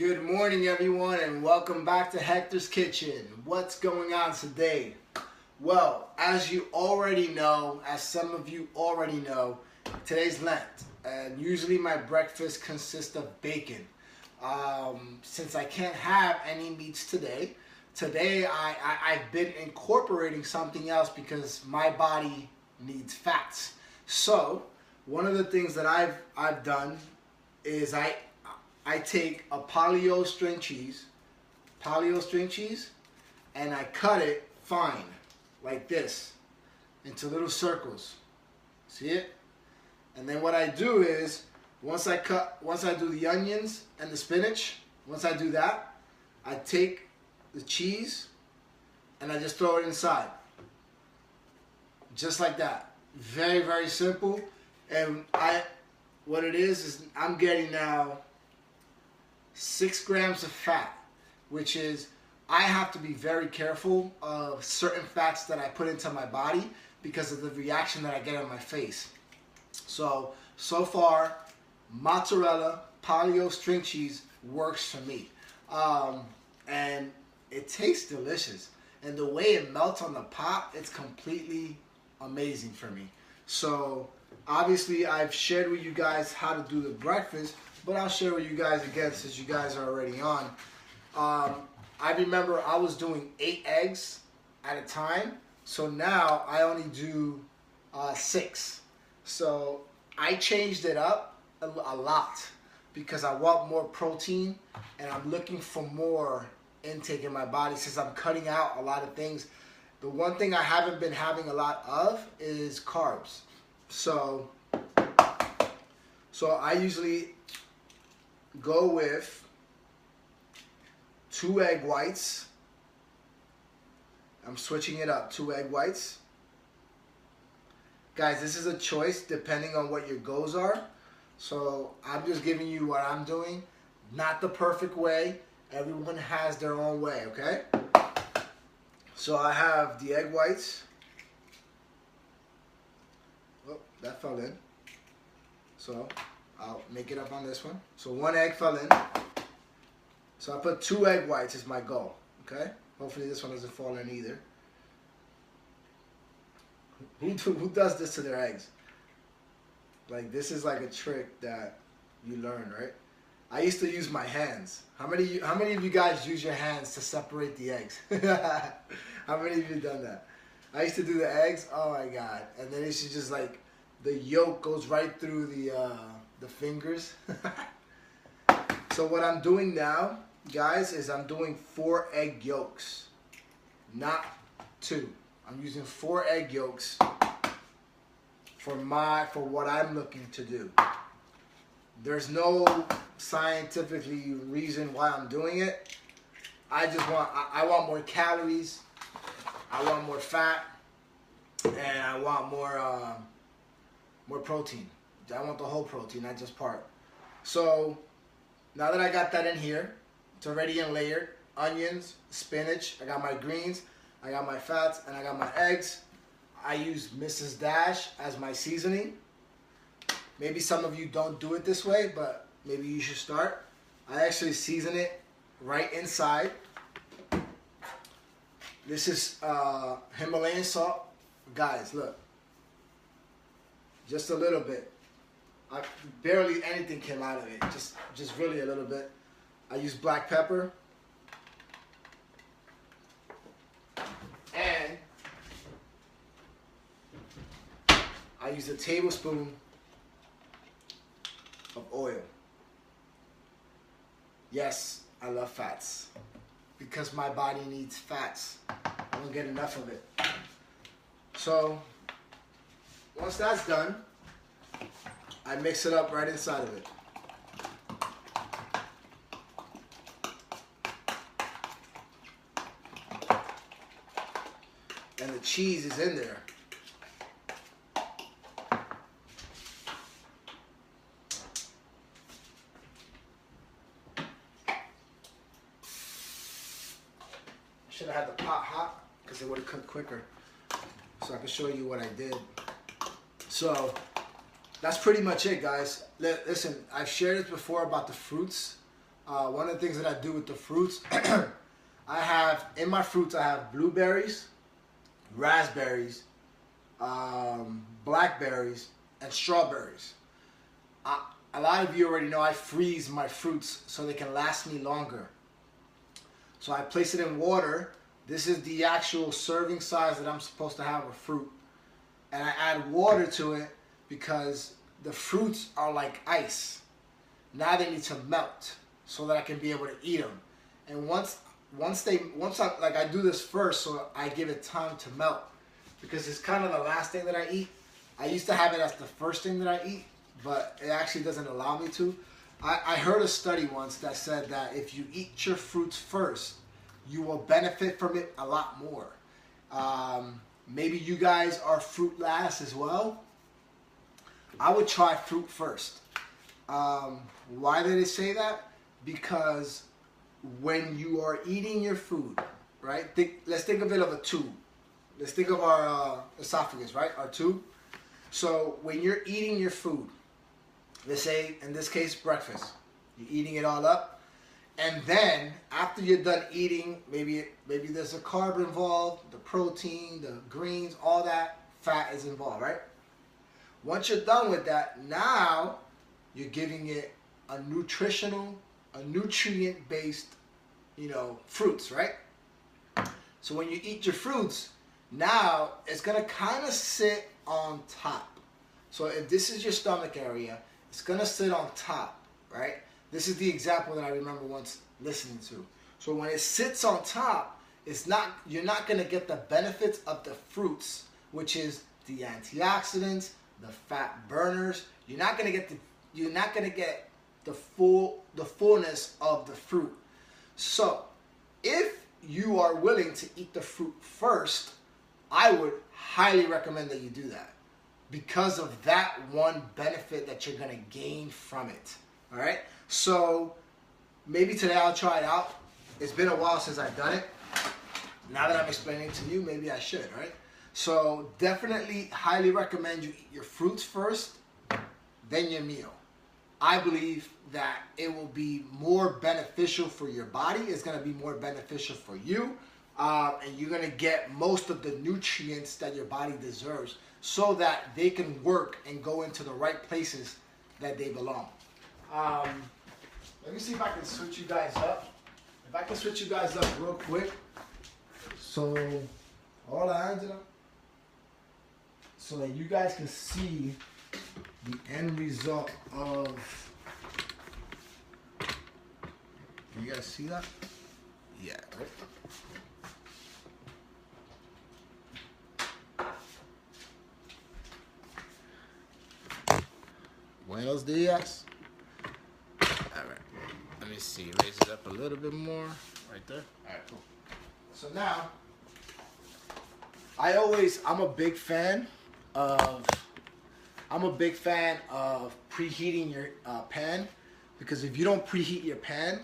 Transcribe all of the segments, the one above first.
Good morning, everyone, and welcome back to Hector's Kitchen. What's going on today? Well, as you already know, as some of you already know, today's Lent, and usually my breakfast consists of bacon. Since I can't have any meats today, I've been incorporating something else because my body needs fats. So one of the things that I've done is I take a paleo string cheese, and I cut it fine, like this, into little circles. See it? And then what I do is, once I do the onions and the spinach, once I do that, I take the cheese and I just throw it inside. Just like that. Very, very simple. And what it is I'm getting now 6 grams of fat, which is, I have to be very careful of certain fats that I put into my body because of the reaction that I get on my face. So far, mozzarella paleo string cheese works for me. And it tastes delicious. And the way it melts on the pot, it's completely amazing for me. So obviously I've shared with you guys how to do the breakfast, but I'll share with you guys again since you guys are already on. I remember I was doing 8 eggs at a time, so now I only do 6. So I changed it up a lot because I want more protein and I'm looking for more intake in my body since I'm cutting out a lot of things. The one thing I haven't been having a lot of is carbs. So I usually go with 2 egg whites. I'm switching it up, 2 egg whites. Guys, this is a choice depending on what your goals are. So I'm just giving you what I'm doing. Not the perfect way. Everyone has their own way, okay? So I have the egg whites. Oh, that fell in. So I'll make it up on this one. So 1 egg fell in. So I put 2 egg whites is my goal, okay? Hopefully this one doesn't fall in either. Who does this to their eggs? Like, this is like a trick that you learn, right? I used to use my hands. How many of you guys use your hands to separate the eggs? How many of you done that? I used to do the eggs. Oh my God! And then it's just like the yolk goes right through the fingers. So what I'm doing now, guys, is I'm doing 4 egg yolks, not 2. I'm using 4 egg yolks for what I'm looking to do. There's no scientifically reason why I'm doing it. I want more calories, I want more fat, and I want more protein. I want the whole protein, not just part. So now that I got that in here, it's already in layered. Onions, spinach, I got my greens, I got my fats, and I got my eggs. I use Mrs. Dash as my seasoning. Maybe some of you don't do it this way, but maybe you should start. I actually season it right inside. This is Himalayan salt. Guys, look. Just a little bit. Barely anything came out of it. Just really a little bit. I use black pepper. And I use a tablespoon of oil. Yes, I love fats because my body needs fats. I don't get enough of it. So once that's done, I mix it up right inside of it. And the cheese is in there. Should have had the pot hot because it would have cooked quicker. So I can show you what I did. So that's pretty much it, guys. Listen, I've shared it before about the fruits. one of the things that I do with the fruits, I have, in my fruits, I have blueberries, raspberries, blackberries, and strawberries. A lot of you already know I freeze my fruits so they can last me longer. So I place it in water. This is the actual serving size that I'm supposed to have of fruit. And I add water to it because the fruits are like ice. Now they need to melt so that I can be able to eat them. And once I do this first, so I give it time to melt, because it's kind of the last thing that I eat. I used to have it as the first thing that I eat, but it actually doesn't allow me to. I heard a study once that said that if you eat your fruits first, you will benefit from it a lot more. Maybe you guys are fruit last as well. I would try fruit first. Why did it say that? Because when you are eating your food, right? Let's think of it of a tube. Let's think of our esophagus, right? Our tube. So when you're eating your food, let's say in this case breakfast, you're eating it all up, and then after you're done eating, maybe there's a carb involved, the protein, the greens, all that fat is involved, right? Once you're done with that, now you're giving it a nutrient-based, fruits, right? So when you eat your fruits, now it's gonna kind of sit on top. So if this is your stomach area, it's gonna sit on top, right? This is the example that I remember once listening to. So when it sits on top, you're not gonna get the benefits of the fruits, which is the antioxidants, the fat burners. You're not gonna get the fullness of the fruit. So if you are willing to eat the fruit first, I would highly recommend that you do that, because of that one benefit that you're going to gain from it. All right? So maybe today I'll try it out. It's been a while since I've done it. Now that I'm explaining to you, maybe I should, right? So definitely highly recommend you eat your fruits first, then your meal. I believe that it will be more beneficial for your body. It's going to be more beneficial for you. And you're going to get most of the nutrients that your body deserves so that they can work and go into the right places that they belong. Let me see if I can switch you guys up. If I can switch you guys up real quick. So, hola Angela. So that you guys can see the end result of... Can you guys see that? Yeah, right? Buenos dias. All right. Let me see. Raise it up a little bit more. Right there. All right, cool. So now, I'm a big fan of preheating your pan, because if you don't preheat your pan,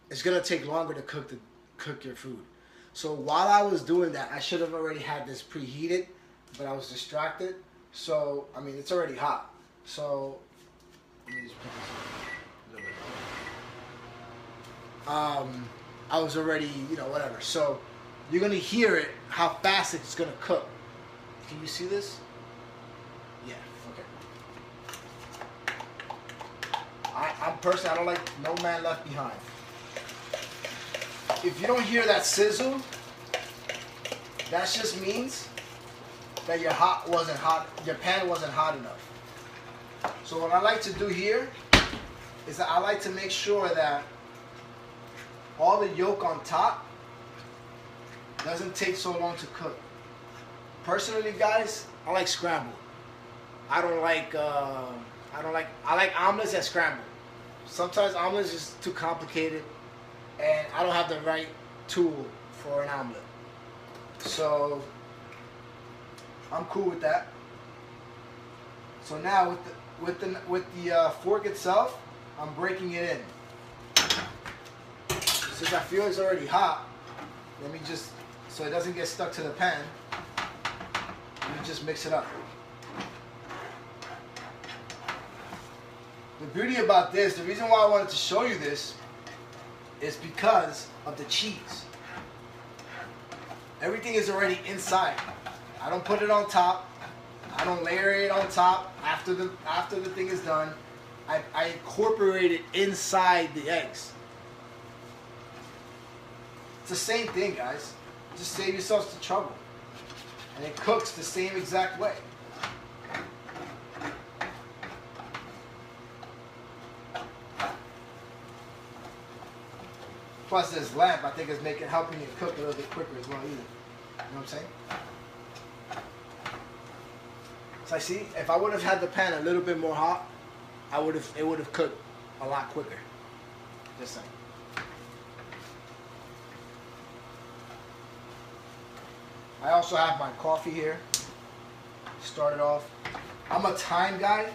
it's gonna take longer to cook your food. So while I was doing that, I should have already had this preheated, but I was distracted. So, I mean, it's already hot. So, let me just put this a little bit. I was already, whatever. So, you're going to hear it, how fast it's going to cook. Can you see this? Yeah, okay. I'm personally, I don't like no man left behind. If you don't hear that sizzle, that just means that your pan wasn't hot enough. So what I like to do here is that I like to make sure that all the yolk on top doesn't take so long to cook. Personally, guys, I like scrambled. I like omelets and scrambled. Sometimes omelets is too complicated and I don't have the right tool for an omelet. So I'm cool with that. So now with the fork itself, I'm breaking it in. Since I feel it's already hot, let me just, so it doesn't get stuck to the pan, let me just mix it up. The beauty about this, the reason why I wanted to show you this is because of the cheese. Everything is already inside. I don't put it on top. I don't layer it on top after the thing is done. I incorporate it inside the eggs. It's the same thing, guys. Just save yourselves the trouble. And it cooks the same exact way. Plus this lamp, I think, is helping it cook a little bit quicker as well either. You know what I'm saying? So I see, if I would have had the pan a little bit more hot, it would have cooked a lot quicker. Just saying. I also have my coffee here. Started off. I'm a time guy.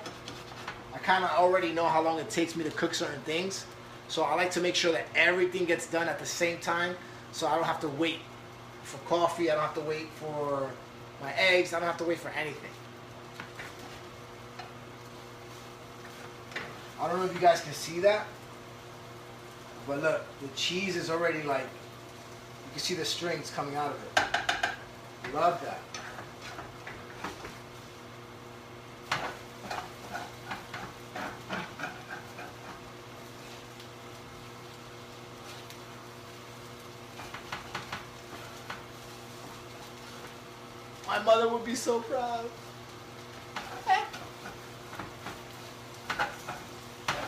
I kind of already know how long it takes me to cook certain things. So I like to make sure that everything gets done at the same time. So I don't have to wait for coffee. I don't have to wait for my eggs. I don't have to wait for anything. I don't know if you guys can see that. But look, the cheese is already like, you can see the strings coming out of it. Love that. My mother would be so proud.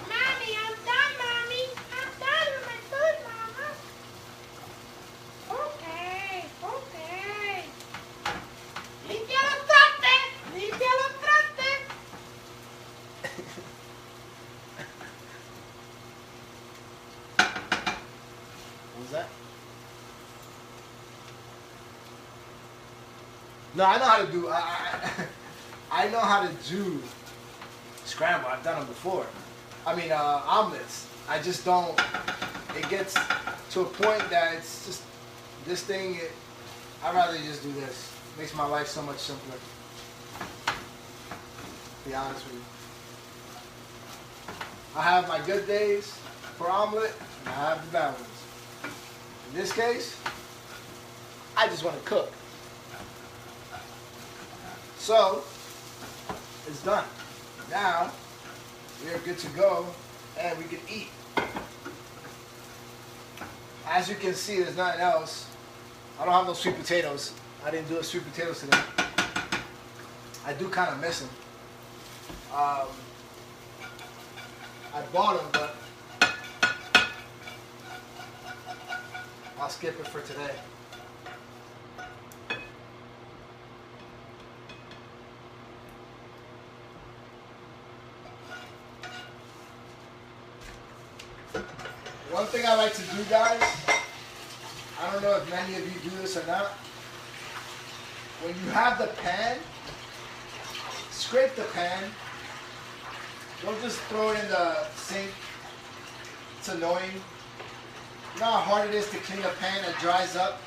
Mommy, I'm done, Mommy. I'm done with my food, Mama. Okay, okay. Limpia los trastes. Limpia los trastes. What was that? No, I know how to do. I know how to do scramble. I've done them before. I mean, omelets. I just don't. It gets to a point that it's just this thing. I'd rather just do this. It makes my life so much simpler. To be honest with you. I have my good days for omelet, and I have the bad ones. In this case, I just want to cook. So, it's done. Now, we are good to go, and we can eat. As you can see, there's nothing else. I don't have no sweet potatoes. I didn't do a sweet potatoes today. I do kind of miss them. I bought them, but I'll skip it for today. One thing I like to do, guys, I don't know if many of you do this or not. When you have the pan, scrape the pan. Don't just throw it in the sink. It's annoying. You know how hard it is to clean a pan that dries up?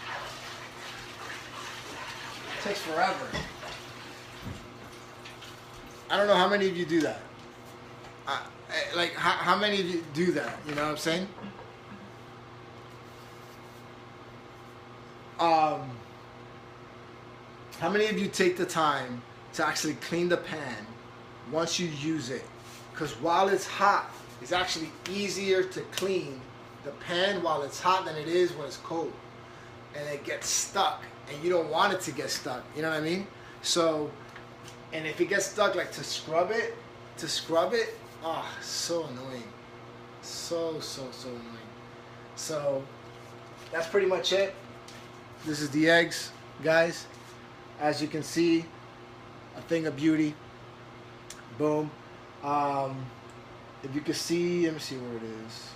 It takes forever. I don't know how many of you do that. Like, how many of you do that? You know what I'm saying? How many of you take the time to actually clean the pan once you use it? Because while it's hot, it's actually easier to clean the pan while it's hot than it is when it's cold. And it gets stuck, and you don't want it to get stuck. You know what I mean? So, and if it gets stuck, like to scrub it, oh, so annoying. So annoying. So, that's pretty much it. This is the eggs, guys. As you can see, a thing of beauty. Boom. If you can see, let me see where it is.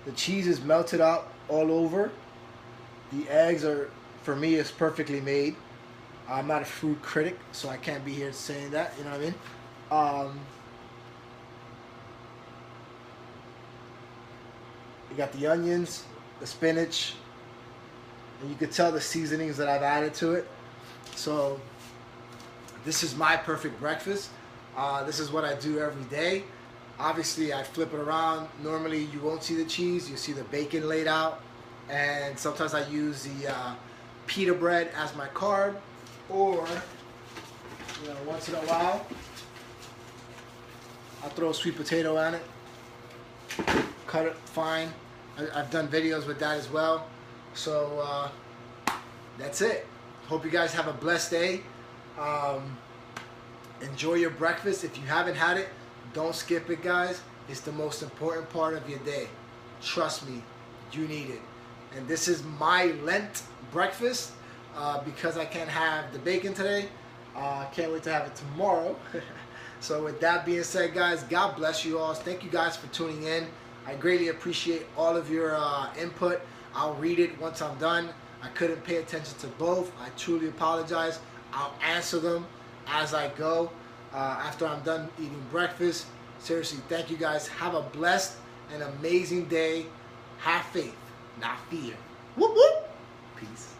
The cheese is melted out all over. The eggs are, for me, is perfectly made. I'm not a food critic, so I can't be here saying that. You know what I mean? You got the onions, the spinach, and you can tell the seasonings that I've added to it. So this is my perfect breakfast. This is what I do every day. Obviously, I flip it around. Normally, you won't see the cheese. You see the bacon laid out. And sometimes I use the pita bread as my carb. Or, once in a while, I'll throw a sweet potato on it. Cut it fine. I've done videos with that as well. So, that's it. Hope you guys have a blessed day. Enjoy your breakfast. If you haven't had it, don't skip it, guys. It's the most important part of your day. Trust me, you need it. And this is my Lent breakfast because I can't have the bacon today. Can't wait to have it tomorrow. So with that being said, guys, God bless you all. Thank you guys for tuning in. I greatly appreciate all of your input. I'll read it once I'm done. I couldn't pay attention to both. I truly apologize. I'll answer them as I go after I'm done eating breakfast. Seriously, thank you guys. Have a blessed and amazing day. Have faith, not fear. Whoop whoop. Peace.